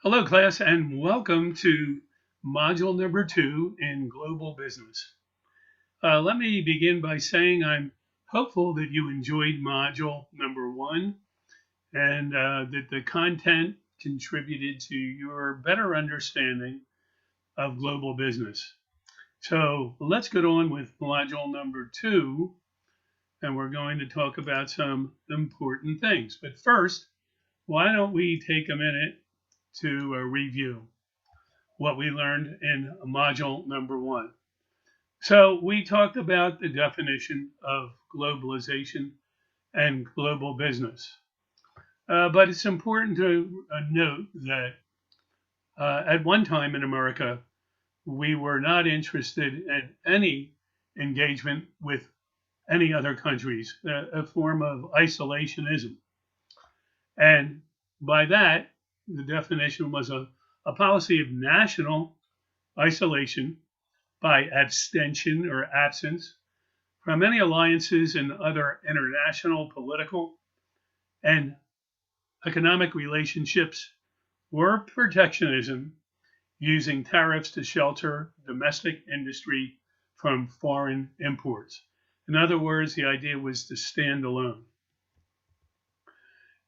Hello, class, and welcome to module number 2 in global business. Let me begin by saying I'm hopeful that you enjoyed module number 1 and that the content contributed to your better understanding of global business. So let's get on with module number 2, and we're going to talk about some important things. But first, why don't we take a minute to review what we learned in module number 1. So we talked about the definition of globalization and global business. But it's important to note that at one time in America, we were not interested in any engagement with any other countries, a form of isolationism. And by that, the definition was a policy of national isolation by abstention or absence from any alliances and other international political and economic relationships or protectionism using tariffs to shelter domestic industry from foreign imports. In other words, the idea was to stand alone.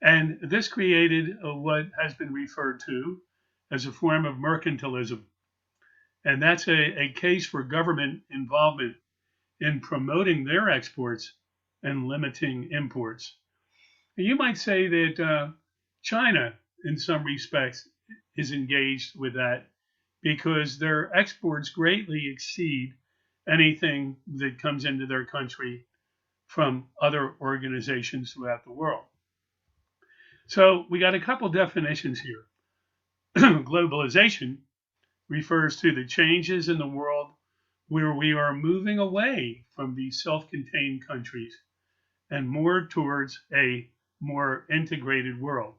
And this created what has been referred to as a form of mercantilism. And that's a case for government involvement in promoting their exports and limiting imports. You might say that China, in some respects, is engaged with that because their exports greatly exceed anything that comes into their country from other organizations throughout the world. So we got a couple definitions here. Globalization refers to the changes in the world where we are moving away from these self-contained countries and more towards a more integrated world.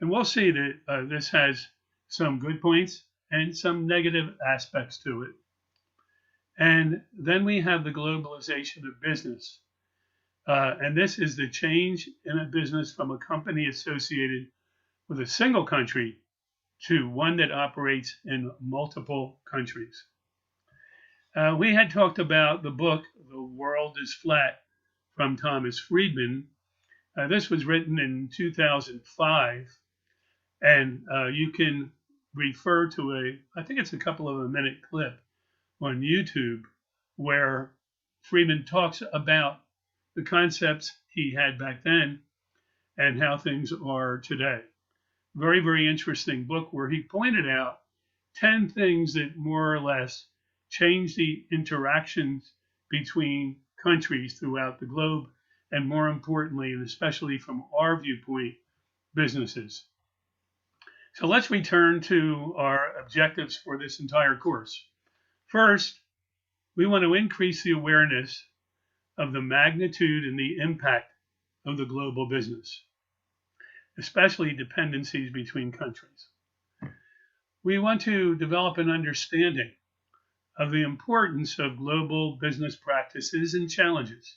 And we'll see that this has some good points and some negative aspects to it. And then we have the globalization of business. And this is the change in a business from a company associated with a single country to one that operates in multiple countries. We had talked about the book, The World is Flat, from Thomas Friedman. This was written in 2005, and you can refer to I think it's a couple of a minute clip on YouTube where Friedman talks about the concepts he had back then and how things are today. Very, very interesting book where he pointed out 10 things that more or less change the interactions between countries throughout the globe, and more importantly, and especially from our viewpoint, businesses. So let's return to our objectives for this entire course. First, we want to increase the awareness of the magnitude and the impact of the global business, especially dependencies between countries. We want to develop an understanding of the importance of global business practices and challenges.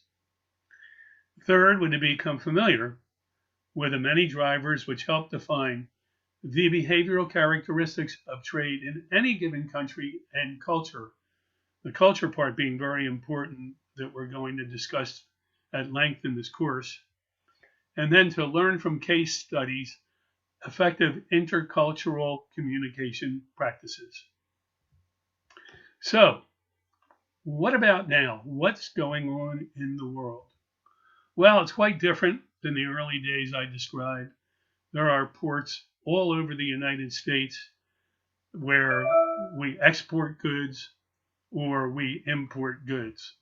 Third, would to become familiar with the many drivers which help define the behavioral characteristics of trade in any given country and culture. The culture part being very important that we're going to discuss at length in this course. And then to learn from case studies effective intercultural communication practices. So, what about now? What's going on in the world? Well, it's quite different than the early days I described. There are ports all over the United States where we export goods or we import goods.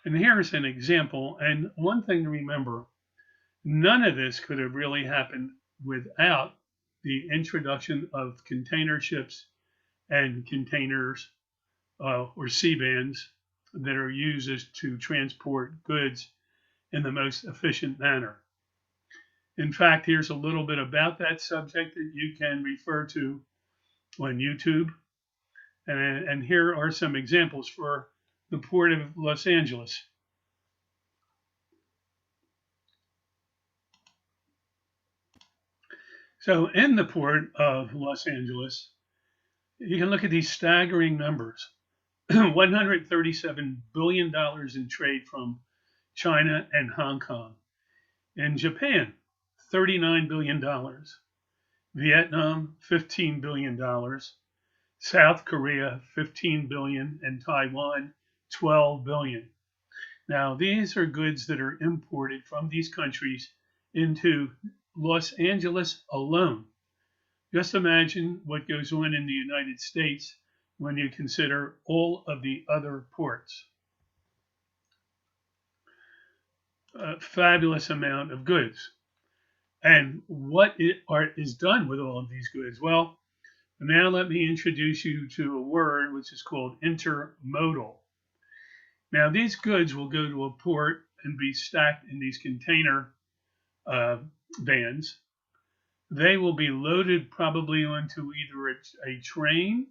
And here's an example. And one thing to remember, none of this could have really happened without the introduction of container ships and containers or C-bands that are used to transport goods in the most efficient manner. In fact, here's a little bit about that subject that you can refer to on YouTube. And here are some examples for the Port of Los Angeles. So in the port of Los Angeles, you can look at these staggering numbers. $137 billion in trade from China and Hong Kong. In Japan, $39 billion. Vietnam, $15 billion. South Korea, $15 billion. And Taiwan, $12 billion. Now, these are goods that are imported from these countries into Los Angeles alone. Just imagine what goes on in the United States when you consider all of the other ports. A fabulous amount of goods. And what is done with all of these goods? Well, now let me introduce you to a word which is called intermodal. Now, these goods will go to a port and be stacked in these container vans. They will be loaded probably onto either a train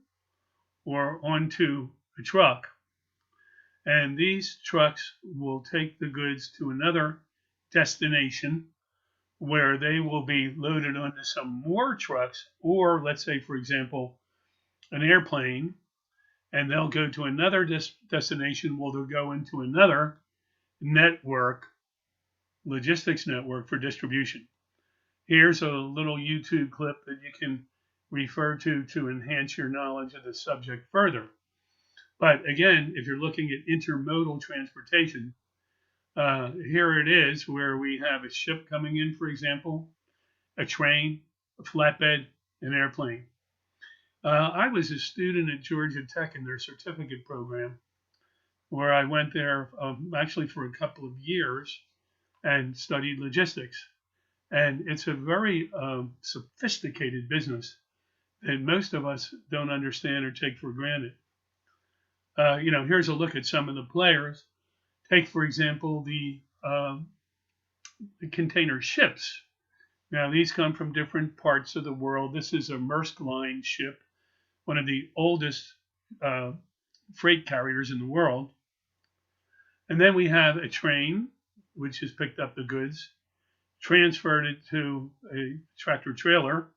or onto a truck. And these trucks will take the goods to another destination where they will be loaded onto some more trucks, or let's say, for example, an airplane, and they'll go to another destination where they'll go into another network, logistics network for distribution. Here's a little YouTube clip that you can refer to enhance your knowledge of the subject further. But again, if you're looking at intermodal transportation, here it is where we have a ship coming in, for example, a train, a flatbed, an airplane. I was a student at Georgia Tech in their certificate program, where I went there actually for a couple of years and studied logistics. And it's a very sophisticated business that most of us don't understand or take for granted. Here's a look at some of the players. Take, for example, the container ships. Now, these come from different parts of the world. This is a Maersk Line ship, one of the oldest freight carriers in the world. And then we have a train, which has picked up the goods, transferred it to a tractor trailer.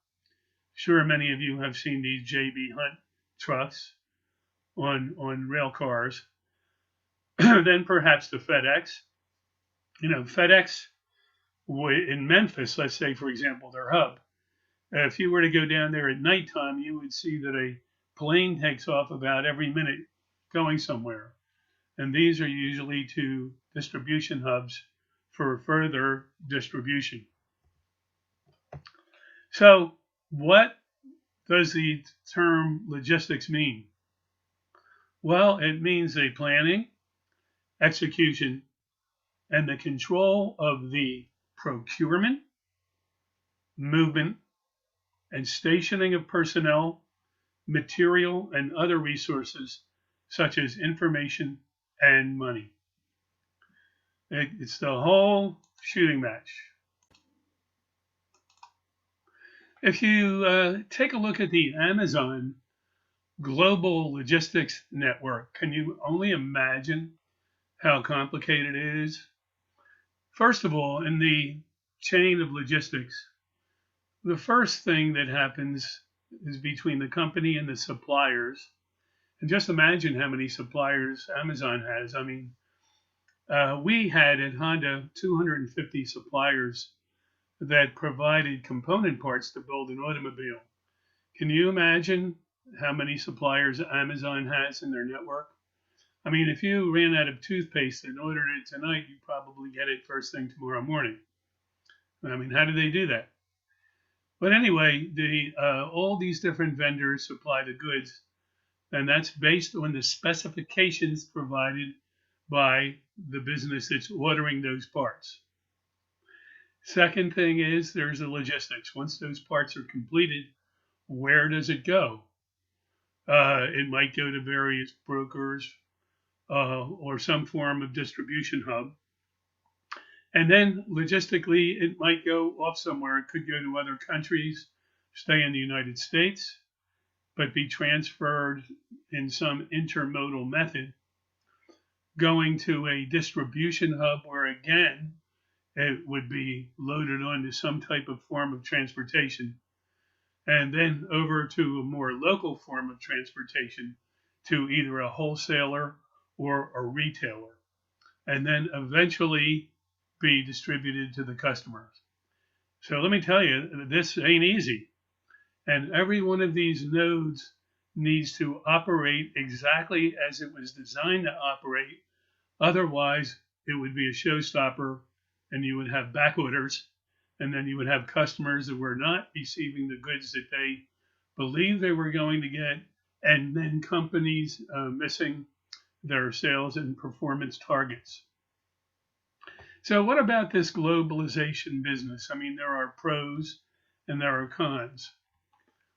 Sure, many of you have seen these J.B. Hunt trucks on rail cars. Then perhaps the FedEx. FedEx in Memphis, let's say, for example, their hub. If you were to go down there at nighttime, you would see that a plane takes off about every minute going somewhere. And these are usually to distribution hubs for further distribution. So, what does the term logistics mean? Well, it means a planning, execution, and the control of the procurement, movement, and stationing of personnel, material, and other resources such as information and money. It's the whole shooting match. If you take a look at the Amazon global logistics network, can you only imagine how complicated it is? First of all, in the chain of logistics, the first thing that happens is between the company and the suppliers. And just imagine how many suppliers Amazon has. I mean, we had at Honda 250 suppliers that provided component parts to build an automobile. Can you imagine how many suppliers Amazon has in their network? I mean, if you ran out of toothpaste and ordered it tonight, you'd probably get it first thing tomorrow morning. I mean, how do they do that? But anyway, all these different vendors supply the goods, and that's based on the specifications provided by the business that's ordering those parts. Second thing is there's the logistics. Once those parts are completed, where does it go? It might go to various brokers or some form of distribution hub. And then logistically, it might go off somewhere. It could go to other countries, stay in the United States, but be transferred in some intermodal method, going to a distribution hub where, again, it would be loaded onto some type of form of transportation, and then over to a more local form of transportation to either a wholesaler or a retailer, and then eventually be distributed to the customers. So let me tell you, this ain't easy. And every one of these nodes needs to operate exactly as it was designed to operate. Otherwise, it would be a showstopper and you would have back orders. And then you would have customers that were not receiving the goods that they believed they were going to get. And then companies missing their sales and performance targets. So what about this globalization business? I mean, there are pros and there are cons.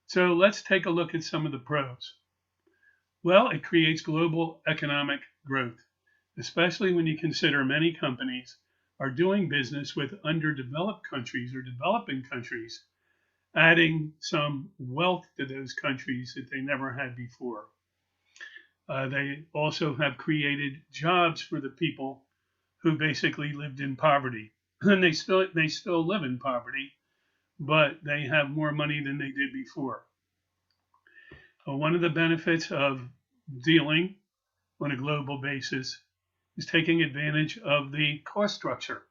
So let's take a look at some of the pros. Well, it creates global economic growth, especially when you consider many companies are doing business with underdeveloped countries or developing countries, adding some wealth to those countries that they never had before. They also have created jobs for the people who basically lived in poverty. And they still live in poverty, but they have more money than they did before. One of the benefits of dealing on a global basis is taking advantage of the cost structure.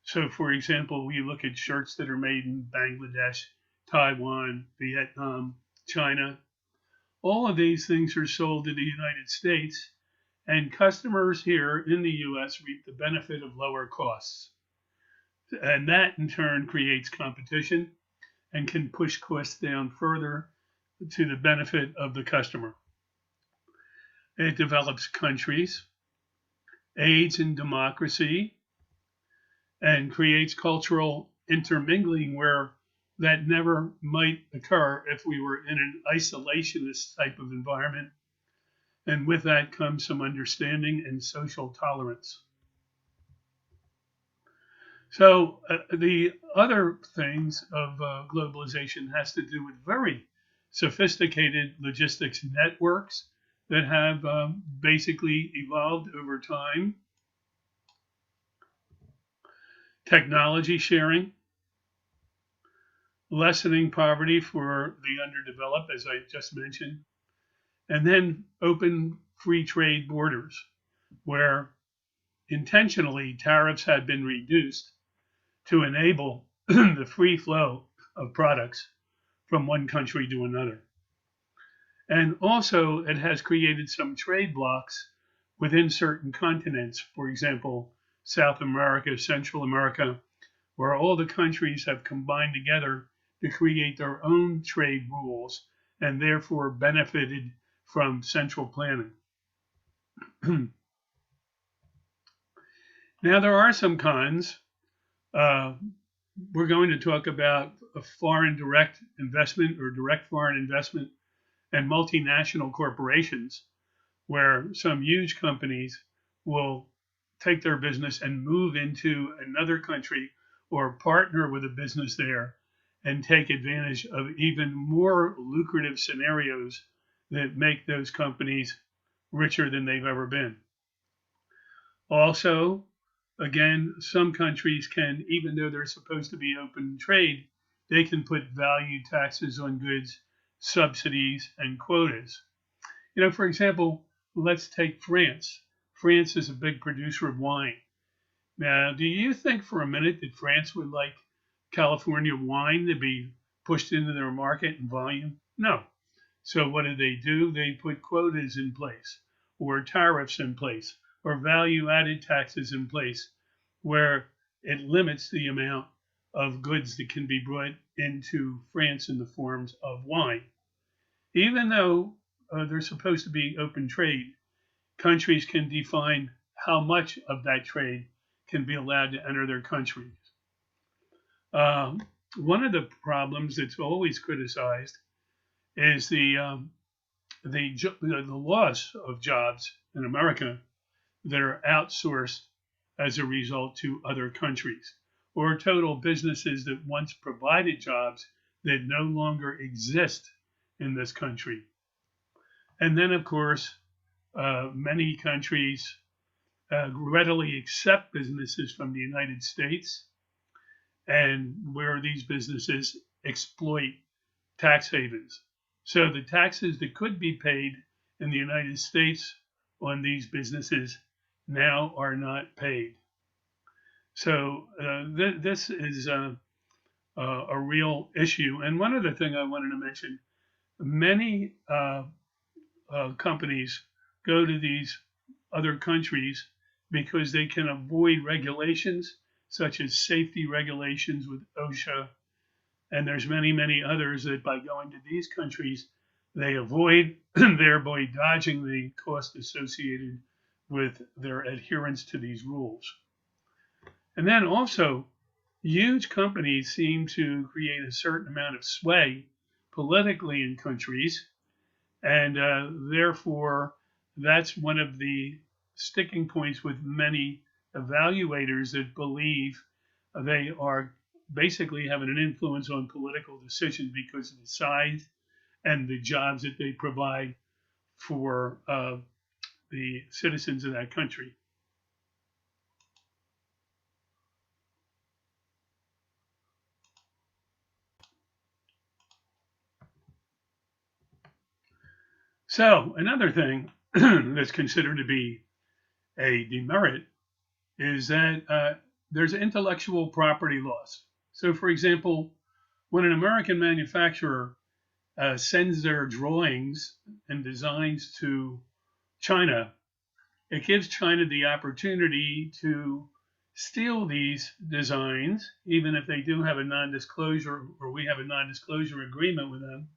So, for example, we look at shirts that are made in Bangladesh, Taiwan, Vietnam, China. All of these things are sold in the United States, and customers here in the U.S. reap the benefit of lower costs. And that, in turn, creates competition and can push costs down further to the benefit of the customer. It develops countries, aids in democracy, and creates cultural intermingling where that never might occur if we were in an isolationist type of environment. And with that comes some understanding and social tolerance. So the other things of globalization has to do with very sophisticated logistics networks that have basically evolved over time. Technology sharing, lessening poverty for the underdeveloped, as I just mentioned, and then open free trade borders where intentionally tariffs had been reduced to enable the free flow of products from one country to another. And also, it has created some trade blocks within certain continents, for example, South America, Central America, where all the countries have combined together to create their own trade rules and therefore benefited from central planning. Now, there are some cons. We're going to talk about a foreign direct investment or direct foreign investment and multinational corporations, where some huge companies will take their business and move into another country or partner with a business there and take advantage of even more lucrative scenarios that make those companies richer than they've ever been. Also, again, some countries can, even though they're supposed to be open trade, they can put value taxes on goods, subsidies, and quotas. You know, for example, let's take France. France is a big producer of wine. Now, do you think for a minute that France would like California wine to be pushed into their market in volume? No. So what do? They put quotas in place or tariffs in place or value-added taxes in place where it limits the amount of goods that can be brought into France in the forms of wine. Even though they're supposed to be open trade, countries can define how much of that trade can be allowed to enter their countries. One of the problems that's always criticized is the loss of jobs in America that are outsourced as a result to other countries, or total businesses that once provided jobs that no longer exist in this country. And then, of course, many countries readily accept businesses from the United States, and where these businesses exploit tax havens. So the taxes that could be paid in the United States on these businesses now are not paid. So this is a real issue. And one other thing I wanted to mention, many companies go to these other countries because they can avoid regulations such as safety regulations with OSHA, and there's many others that by going to these countries they avoid, thereby dodging the cost associated with their adherence to these rules. And then also, huge companies seem to create a certain amount of sway politically in countries, and therefore that's one of the sticking points with many evaluators that believe they are basically having an influence on political decisions because of the size and the jobs that they provide for the citizens of that country. So another thing that's considered to be a demerit is that there's intellectual property loss. So, for example, when an American manufacturer sends their drawings and designs to China, it gives China the opportunity to steal these designs, even if they do have a non-disclosure or we have a non-disclosure agreement with them.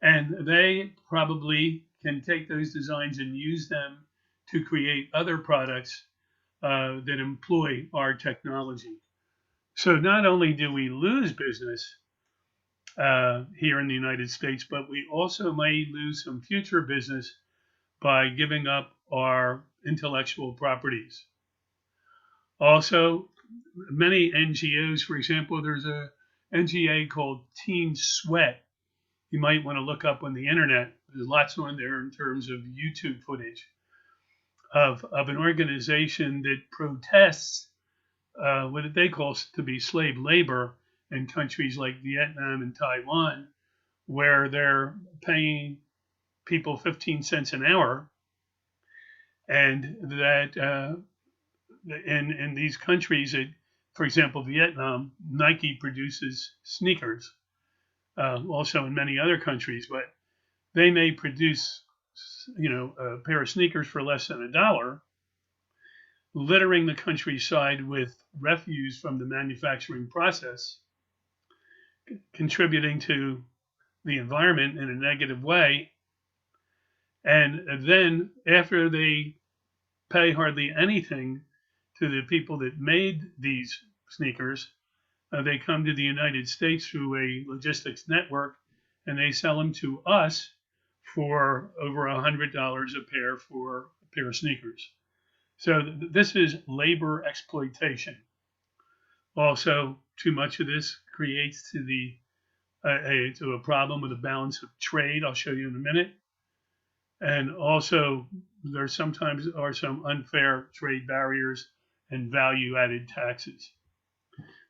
And they probably can take those designs and use them to create other products that employ our technology. So not only do we lose business here in the United States, but we also may lose some future business by giving up our intellectual properties. Also, many NGOs, for example, there's a NGO called Team Sweat. You might want to look up on the internet. There's lots on there in terms of YouTube footage of an organization that protests what they call to be slave labor in countries like Vietnam and Taiwan, where they're paying people 15 cents an hour, and that in these countries, for example, Vietnam, Nike produces sneakers, also in many other countries, but they may produce, a pair of sneakers for less than $1, littering the countryside with refuse from the manufacturing process, contributing to the environment in a negative way. And then after they pay hardly anything to the people that made these sneakers, they come to the United States through a logistics network and they sell them to us for over $100 a pair for a pair of sneakers. So this is labor exploitation. Also, too much of this creates to a problem with a balance of trade. I'll show you in a minute. And also, there sometimes are some unfair trade barriers and value-added taxes.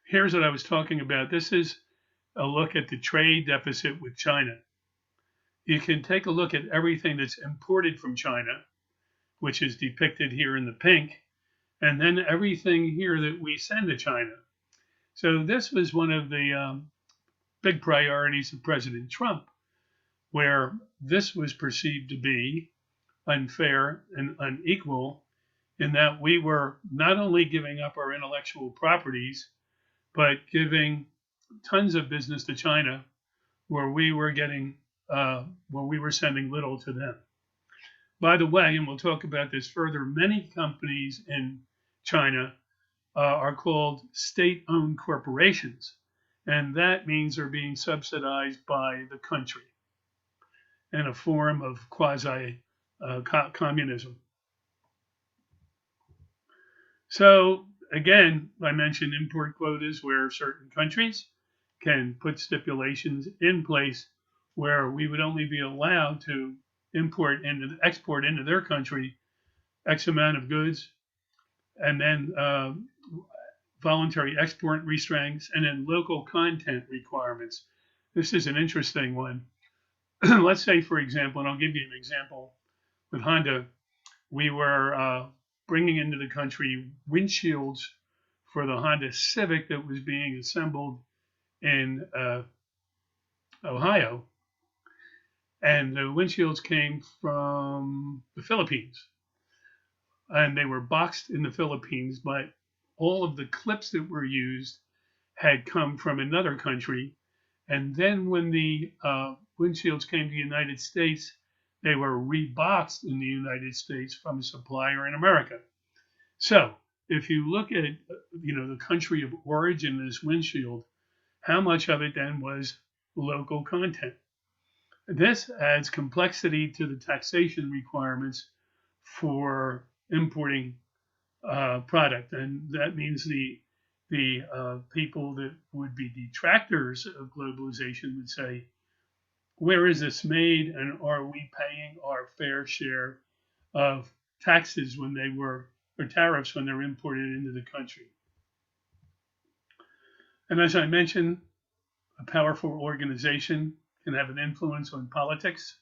Here's what I was talking about. This is a look at the trade deficit with China. You can take a look at everything that's imported from China, which is depicted here in the pink, and then everything here that we send to China. So this was one of the big priorities of President Trump, where this was perceived to be unfair and unequal in that we were not only giving up our intellectual properties, but giving tons of business to China where we were sending little to them. By the way, and we'll talk about this further, many companies in China are called state-owned corporations, and that means they're being subsidized by the country in a form of quasi-communism. So again, I mentioned import quotas where certain countries can put stipulations in place where we would only be allowed to export into their country X amount of goods and then voluntary export restraints, and then local content requirements. This is an interesting one. Let's say, for example, and I'll give you an example with Honda, we were bringing into the country windshields for the Honda Civic that was being assembled in Ohio. And the windshields came from the Philippines. And they were boxed in the Philippines, but all of the clips that were used had come from another country. And then when the windshields came to the United States, they were reboxed in the United States from a supplier in America. So if you look at the country of origin of this windshield, how much of it then was local content? This adds complexity to the taxation requirements for importing product, and that means the people that would be detractors of globalization would say, where is this made, and are we paying our fair share of taxes when they were, or tariffs when they're imported into the country? And as I mentioned, a powerful organization can have an influence on politics.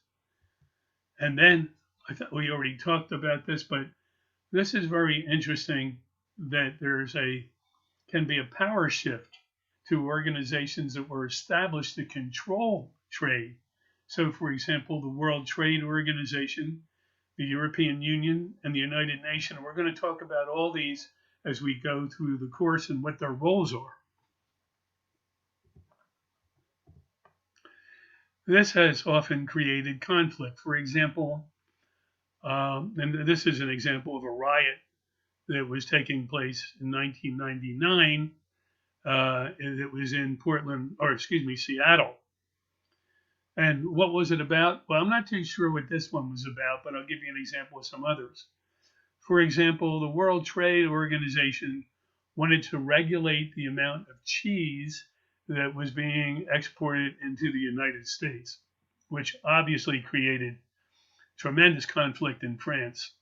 And then I thought we already talked about this, but this is very interesting that can be a power shift to organizations that were established to control trade. So, for example, the World Trade Organization, the European Union, and the United Nations. We're going to talk about all these as we go through the course and what their roles are. This has often created conflict. For example, and this is an example of a riot that was taking place in 1999. It was in Seattle. And what was it about? Well, I'm not too sure what this one was about, but I'll give you an example of some others. For example, the World Trade Organization wanted to regulate the amount of cheese that was being exported into the United States, which obviously created tremendous conflict in France.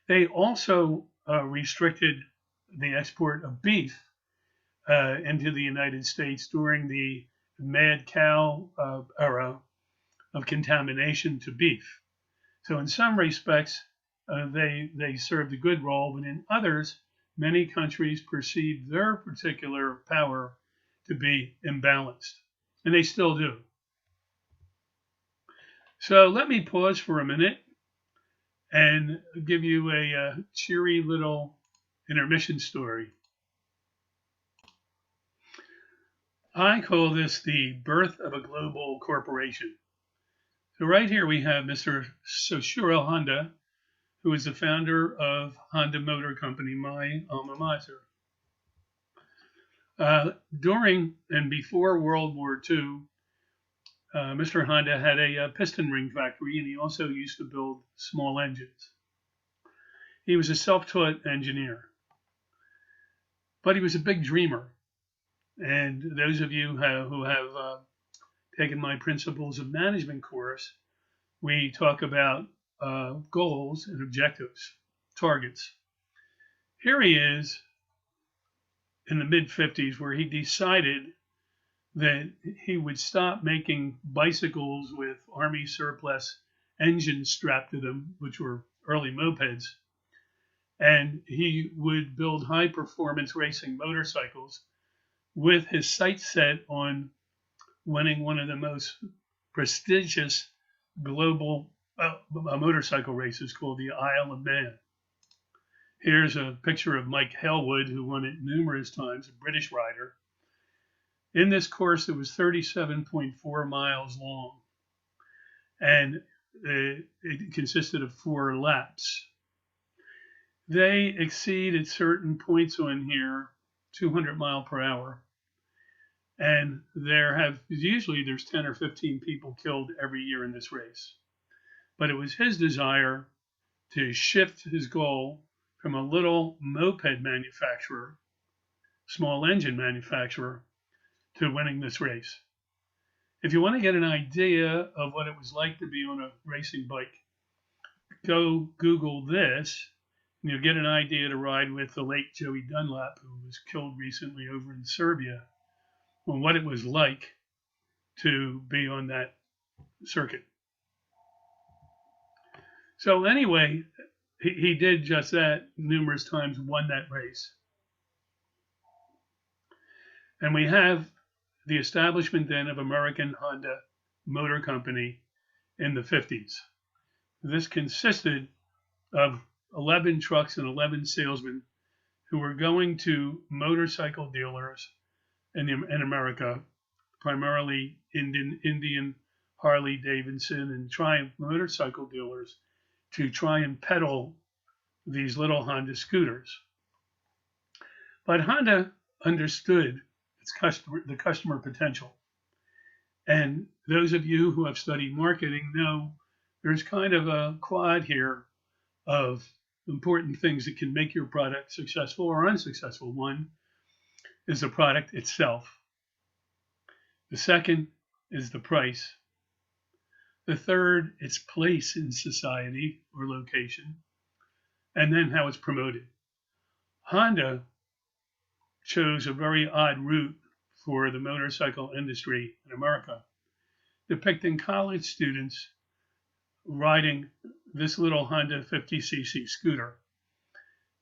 They also restricted the export of beef into the United States during the mad cow era of contamination to beef. So in some respects, they served a good role, but in others, many countries perceived their particular power to be imbalanced, and they still do. So let me pause for a minute and give you a cheery little intermission story. I call this the birth of a global corporation. So right here we have Mr. Soichiro Honda, who is the founder of Honda Motor Company, my alma mater. During and before World War II, Mr. Honda had a piston ring factory, and he also used to build small engines. He was a self-taught engineer, but he was a big dreamer. And those of you who have taken my Principles of Management course, we talk about goals and objectives, targets. Here he is in the mid-50s, where he decided that he would stop making bicycles with Army surplus engines strapped to them, which were early mopeds, and he would build high-performance racing motorcycles with his sights set on winning one of the most prestigious global motorcycle races called the Isle of Man. Here's a picture of Mike Halewood, who won it numerous times, a British rider. In this course, it was 37.4 miles long, and it consisted of 4 laps. They exceed at certain points on here 200 miles per hour, and there's 10 or 15 people killed every year in this race. But it was his desire to shift his goal from a little moped manufacturer, small engine manufacturer, to winning this race. If you want to get an idea of what it was like to be on a racing bike, go Google this, you'll get an idea to ride with the late Joey Dunlap, who was killed recently over in Serbia, on what it was like to be on that circuit. So anyway, he did just that numerous times, won that race. And we have the establishment then of American Honda Motor Company in the 50s. This consisted of 11 trucks and 11 salesmen who were going to motorcycle dealers in America, primarily Indian Harley Davidson and Triumph motorcycle dealers, to try and peddle these little Honda scooters. But Honda understood the customer potential. And those of you who have studied marketing know there's kind of a quad here of important things that can make your product successful or unsuccessful. One is the product itself. The second is the price. The third, its place in society or location. And then how it's promoted. Honda chose a very odd route for the motorcycle industry in America, depicting college students riding this little Honda 50cc scooter.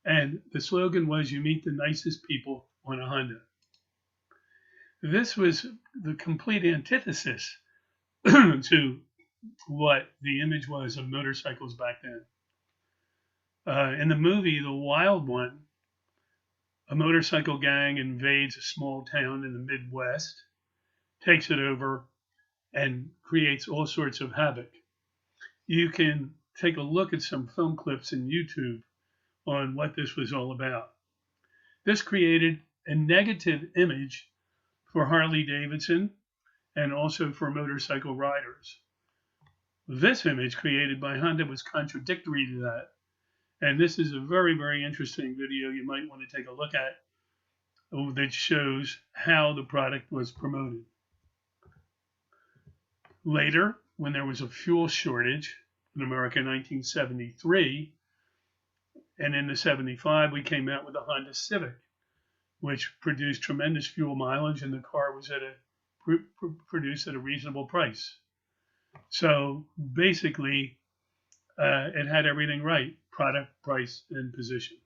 And the slogan was, "You meet the nicest people on a Honda." This was the complete antithesis to what the image was of motorcycles back then. In the movie The Wild One, a motorcycle gang invades a small town in the Midwest, takes it over, and creates all sorts of havoc. You can take a look at some film clips in YouTube on what this was all about. This created a negative image for Harley Davidson and also for motorcycle riders. This image created by Honda was contradictory to that. And this is a very, very interesting video you might want to take a look at that shows how the product was promoted. Later, when there was a fuel shortage in America in 1973, and in the 75, we came out with the Honda Civic, which produced tremendous fuel mileage, and the car was produced at a reasonable price. So basically, it had everything right: product, price, and position.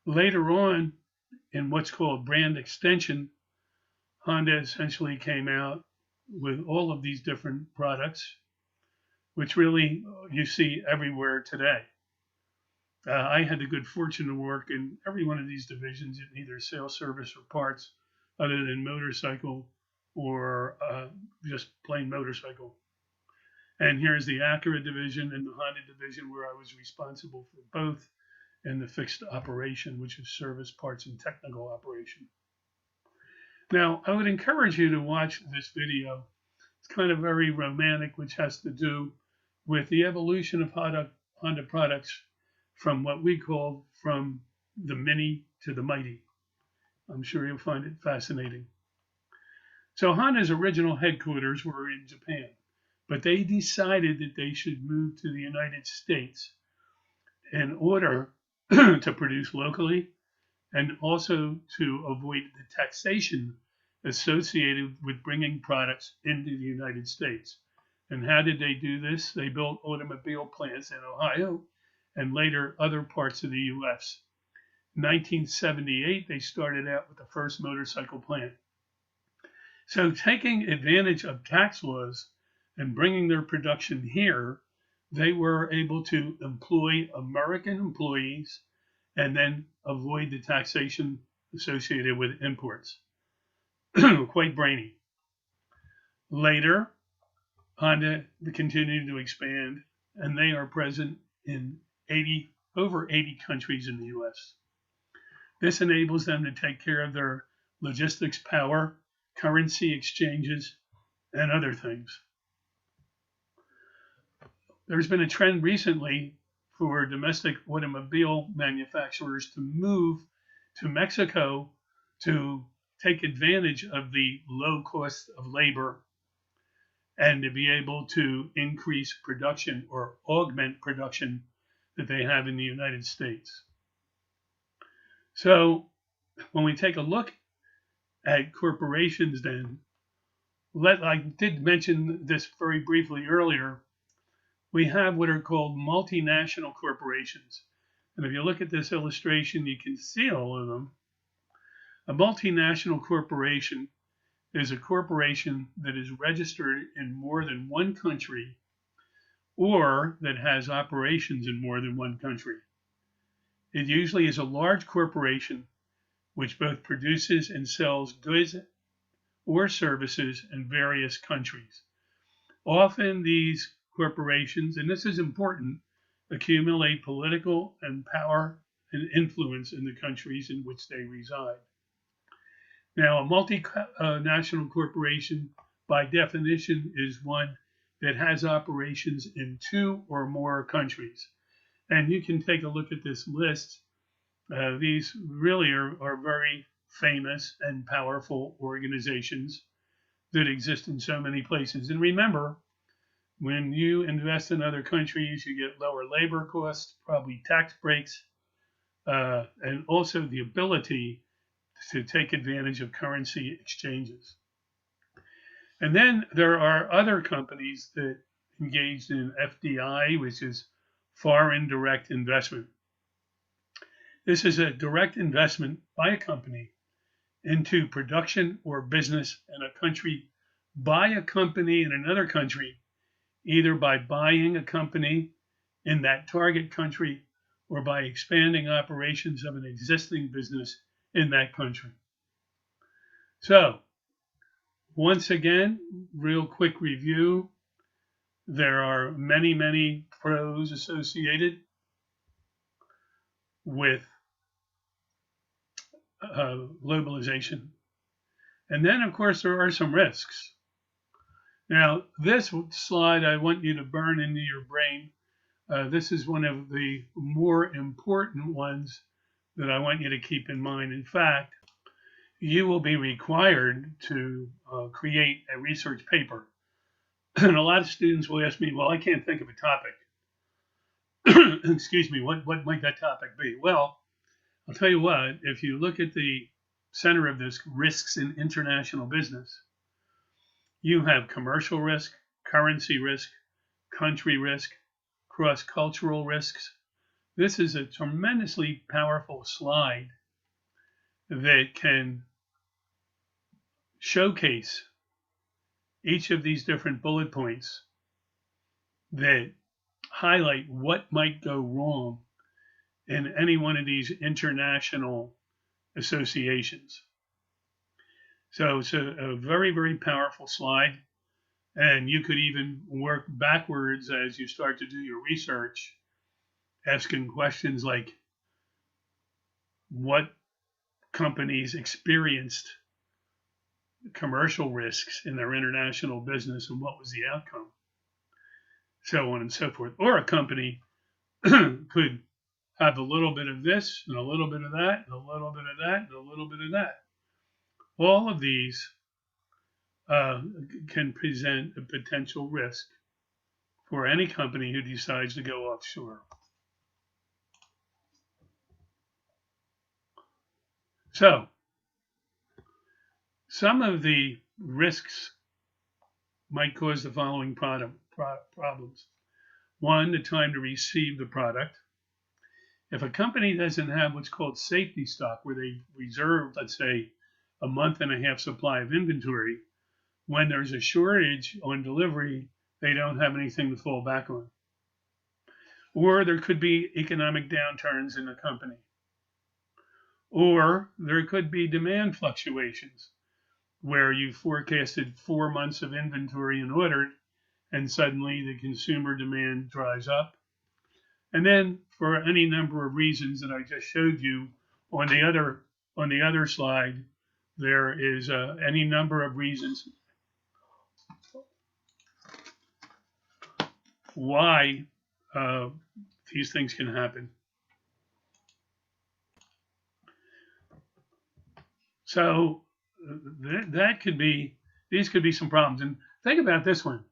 Later on, in what's called brand extension, Honda essentially came out with all of these different products, which really you see everywhere today. I had the good fortune to work in every one of these divisions in either sales, service, or parts, other than motorcycle or just plain motorcycle. And here's the Acura division and the Honda division, where I was responsible for both, and the fixed operation, which is service, parts, and technical operation. Now, I would encourage you to watch this video. It's kind of very romantic, which has to do with the evolution of Honda products from what we call from the mini to the mighty. I'm sure you'll find it fascinating. So Honda's original headquarters were in Japan, but they decided that they should move to the United States in order to produce locally and also to avoid the taxation associated with bringing products into the United States. And how did they do this? They built automobile plants in Ohio and later other parts of the U.S. In 1978, they started out with the first motorcycle plant. So taking advantage of tax laws and bringing their production here, they were able to employ American employees and then avoid the taxation associated with imports. Quite brainy. Later, Honda continued to expand, and they are present in over 80 countries in the U.S. This enables them to take care of their logistics power, currency exchanges, and other things. There's been a trend recently for domestic automobile manufacturers to move to Mexico to take advantage of the low cost of labor and to be able to increase production or augment production that they have in the United States. So when we take a look at corporations, then, I did mention this very briefly earlier, we have what are called multinational corporations. And if you look at this illustration, you can see all of them. A multinational corporation is a corporation that is registered in more than one country or that has operations in more than one country. It usually is a large corporation which both produces and sells goods or services in various countries. Often these corporations, and this is important, accumulate political and power and influence in the countries in which they reside. Now, a multinational corporation, by definition, is one that has operations in 2 or more countries. And you can take a look at this list. These really are very famous and powerful organizations that exist in so many places. And remember, when you invest in other countries, you get lower labor costs, probably tax breaks, and also the ability to take advantage of currency exchanges. And then there are other companies that engaged in FDI, which is foreign direct investment. This is a direct investment by a company into production or business in a country by a company in another country, either by buying a company in that target country or by expanding operations of an existing business in that country. So, once again, real quick review. There are many, many pros associated with globalization. And then, of course, there are some risks. Now, this slide I want you to burn into your brain. This is one of the more important ones that I want you to keep in mind. In fact, you will be required to create a research paper. And a lot of students will ask me, well, I can't think of a topic. Excuse me, what might that topic be? Well, I'll tell you what, if you look at the center of this, risks in international business, you have commercial risk, currency risk, country risk, cross-cultural risks. This is a tremendously powerful slide that can showcase each of these different bullet points that highlight what might go wrong in any one of these international associations. So it's a very, very powerful slide. And you could even work backwards as you start to do your research, asking questions like, what companies experienced commercial risks in their international business and what was the outcome? So on and so forth. Or a company could have a little bit of this and a little bit of that and a little bit of that and a little bit of that. All of these can present a potential risk for any company who decides to go offshore. So, some of the risks might cause the following problems. One, the time to receive the product. If a company doesn't have what's called safety stock, where they reserve, let's say, a month and a half supply of inventory, when there's a shortage on delivery, they don't have anything to fall back on. Or there could be economic downturns in the company. Or there could be demand fluctuations where you forecasted 4 months of inventory and ordered, and suddenly the consumer demand dries up. And then for any number of reasons that I just showed you on the other slide, there is any number of reasons why these things can happen. So these could be some problems. And think about this one.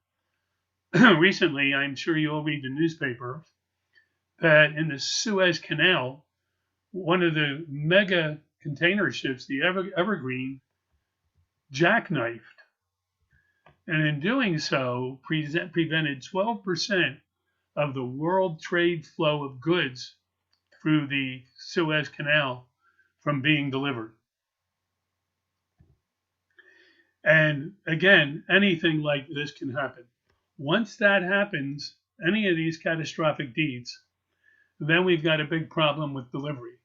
Recently, I'm sure you all read the newspaper. that in the Suez Canal, one of the mega container ships, the Evergreen, jackknifed, and in doing so, prevented 12% of the world trade flow of goods through the Suez Canal from being delivered. And again, anything like this can happen. Once that happens, any of these catastrophic deeds, then we've got a big problem with delivery.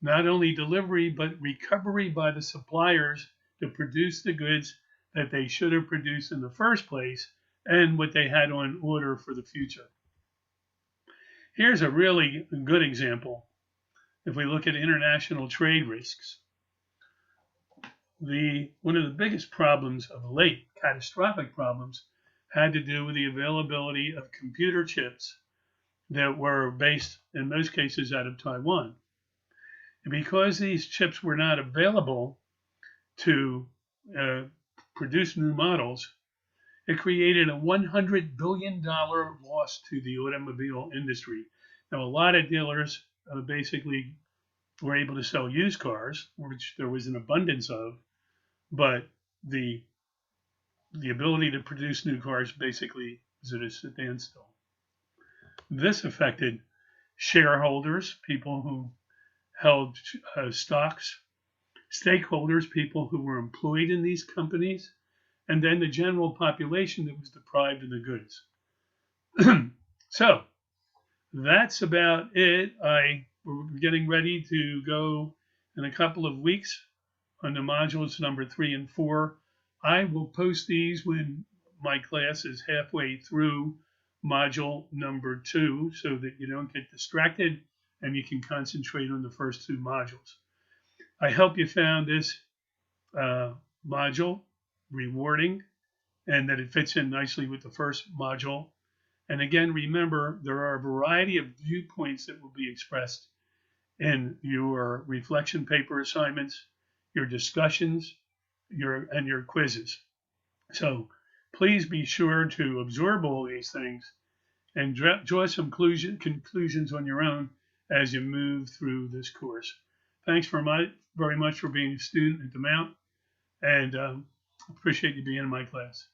Not only delivery, but recovery by the suppliers to produce the goods that they should have produced in the first place and what they had on order for the future. Here's a really good example. If we look at international trade risks, one of the biggest problems of late, catastrophic problems, had to do with the availability of computer chips that were based, in most cases, out of Taiwan. And because these chips were not available to produce new models, it created a $100 billion loss to the automobile industry. Now, a lot of dealers basically were able to sell used cars, which there was an abundance of, but the ability to produce new cars basically is at a standstill. This affected shareholders, people who held stocks, stakeholders, people who were employed in these companies, and then the general population that was deprived of the goods. So that's about it. We're getting ready to go in a couple of weeks on the modules number 3 and 4. I will post these when my class is halfway through module number 2 so that you don't get distracted and you can concentrate on the first 2 modules. I hope you found this module rewarding and that it fits in nicely with the first module. And again, remember, there are a variety of viewpoints that will be expressed in your reflection paper assignments, your discussions, and your quizzes. So please be sure to absorb all these things and draw some conclusions on your own as you move through this course. Thanks very much for being a student at the Mount, and appreciate you being in my class.